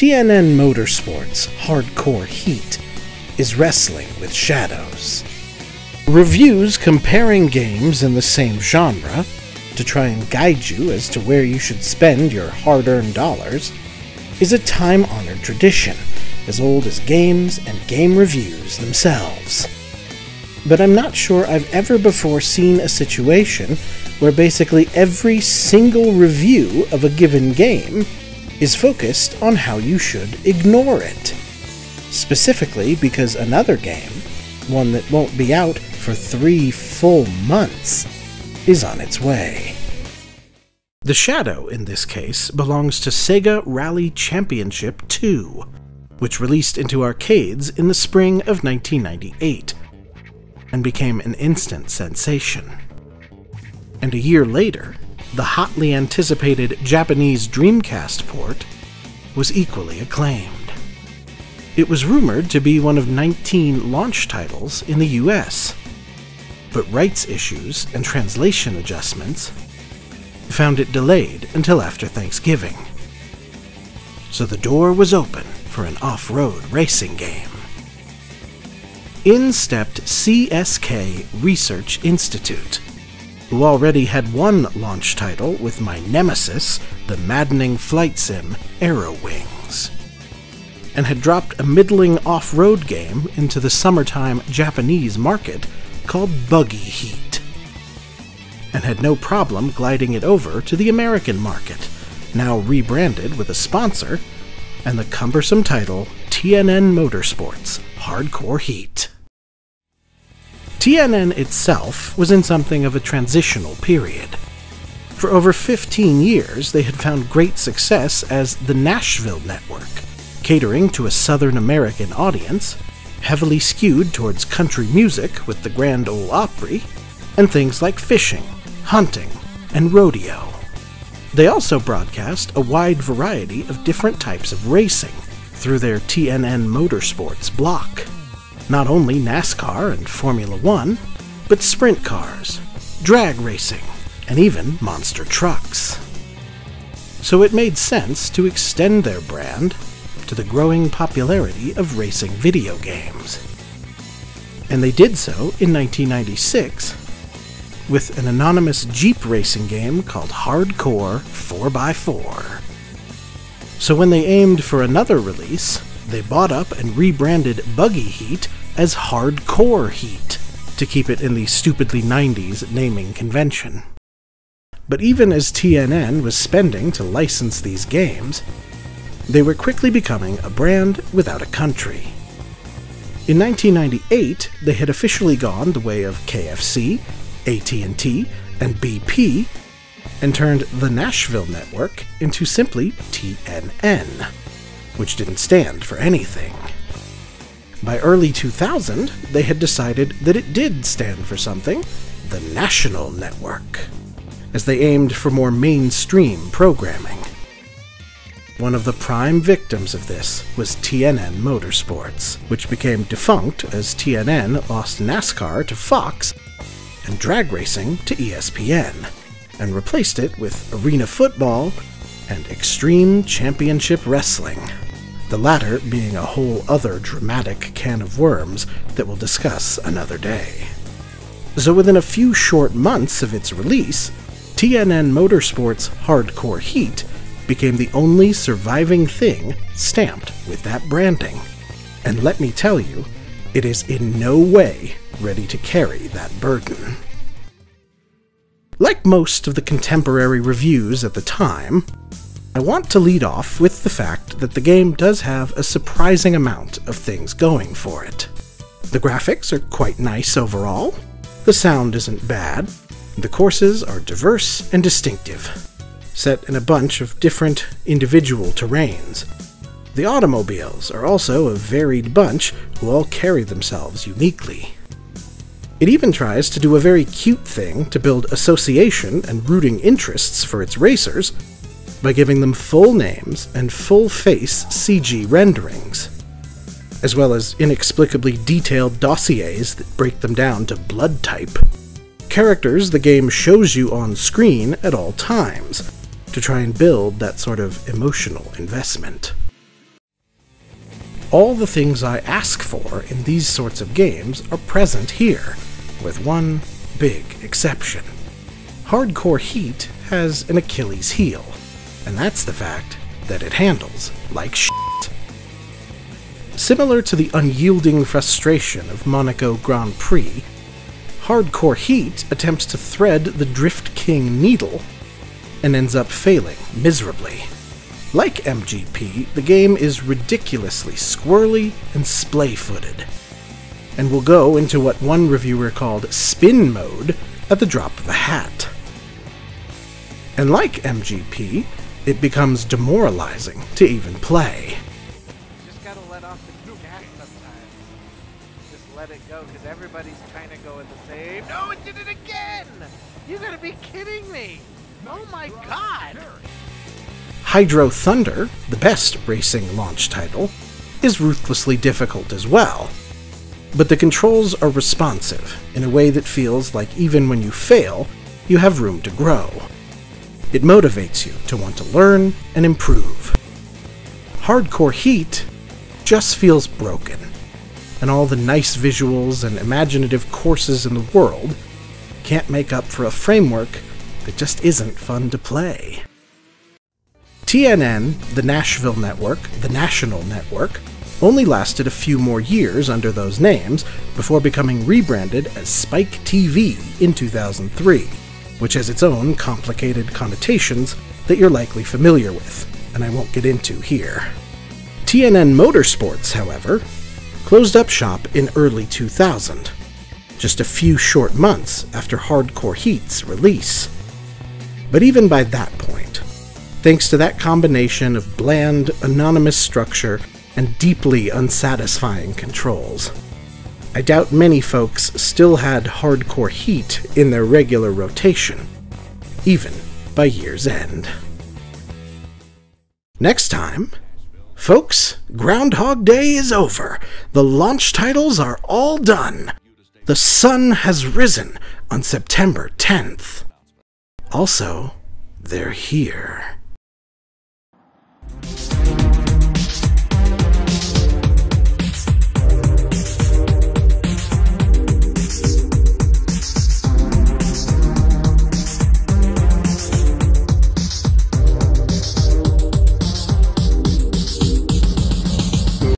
TNN Motorsports Hardcore Heat is wrestling with shadows. Reviews comparing games in the same genre to try and guide you as to where you should spend your hard-earned dollars is a time-honored tradition, as old as games and game reviews themselves. But I'm not sure I've ever before seen a situation where basically every single review of a given game is focused on how you should ignore it. Specifically because another game, one that won't be out for 3 full months, is on its way. The shadow, in this case, belongs to Sega Rally Championship 2, which released into arcades in the spring of 1998, and became an instant sensation. And a year later, the hotly anticipated Japanese Dreamcast port was equally acclaimed. It was rumored to be one of 19 launch titles in the US, but rights issues and translation adjustments found it delayed until after Thanksgiving. So the door was open for an off-road racing game. In stepped CSK Research Institute, who already had one launch title with my nemesis, the maddening flight sim Aero Wings, and had dropped a middling off-road game into the summertime Japanese market called Buggy Heat, and had no problem gliding it over to the American market, now rebranded with a sponsor, and the cumbersome title TNN Motorsports Hardcore Heat. TNN itself was in something of a transitional period. For over 15 years, they had found great success as the Nashville Network, catering to a Southern American audience, heavily skewed towards country music with the Grand Ole Opry, and things like fishing, hunting, and rodeo. They also broadcast a wide variety of different types of racing through their TNN Motorsports block. Not only NASCAR and Formula One, but sprint cars, drag racing, and even monster trucks. So it made sense to extend their brand to the growing popularity of racing video games. And they did so in 1996 with an anonymous Jeep racing game called Hardcore 4x4. So when they aimed for another release, they bought up and rebranded Buggy Heat as Hardcore Heat to keep it in the stupidly 90s naming convention. But even as TNN was spending to license these games, they were quickly becoming a brand without a country. In 1998, they had officially gone the way of KFC, AT&T, and BP, and turned the Nashville Network into simply TNN, which didn't stand for anything. By early 2000, they had decided that it did stand for something, the National Network, as they aimed for more mainstream programming. One of the prime victims of this was TNN Motorsports, which became defunct as TNN lost NASCAR to Fox and drag racing to ESPN, and replaced it with arena football and extreme championship wrestling, the latter being a whole other dramatic can of worms that we'll discuss another day. So within a few short months of its release, TNN Motorsports Hardcore Heat became the only surviving thing stamped with that branding. And let me tell you, it is in no way ready to carry that burden. Like most of the contemporary reviews at the time, I want to lead off with the fact that the game does have a surprising amount of things going for it. The graphics are quite nice overall, the sound isn't bad, the courses are diverse and distinctive, set in a bunch of different individual terrains. The automobiles are also a varied bunch who all carry themselves uniquely. It even tries to do a very cute thing to build association and rooting interests for its racers by giving them full names and full-face CG renderings, as well as inexplicably detailed dossiers that break them down to blood type. Characters the game shows you on screen at all times, to try and build that sort of emotional investment. all the things I ask for in these sorts of games are present here, with one big exception. Hardcore Heat has an Achilles heel, and that's the fact that it handles like shit. Similar to the unyielding frustration of Monaco Grand Prix, Hardcore Heat attempts to thread the Drift King needle and ends up failing miserably. Like MGP, the game is ridiculously squirrely and splay-footed, and will go into what one reviewer called spin mode at the drop of a hat. And like MGP, it becomes demoralizing to even play. You just gotta let off the gas sometimes. Just let it go, because everybody's kind of going the same. No, it did it again! You gotta be kidding me! Oh my god! Hydro Thunder, the best racing launch title, is ruthlessly difficult as well. But the controls are responsive in a way that feels like even when you fail, you have room to grow. It motivates you to want to learn and improve. Hardcore Heat just feels broken, and all the nice visuals and imaginative courses in the world can't make up for a framework that just isn't fun to play. TNN, the Nashville network, the National Network, only lasted a few more years under those names before becoming rebranded as Spike TV in 2003, which has its own complicated connotations that you're likely familiar with, and I won't get into here. TNN Motorsports, however, closed up shop in early 2000, just a few short months after Hardcore Heat's release. But even by that point, thanks to that combination of bland, anonymous structure and deeply unsatisfying controls, I doubt many folks still had Hardcore Heat in their regular rotation, even by year's end. Next time, folks, Groundhog Day is over. The launch titles are all done. The sun has risen on September 10th. Also, they're here.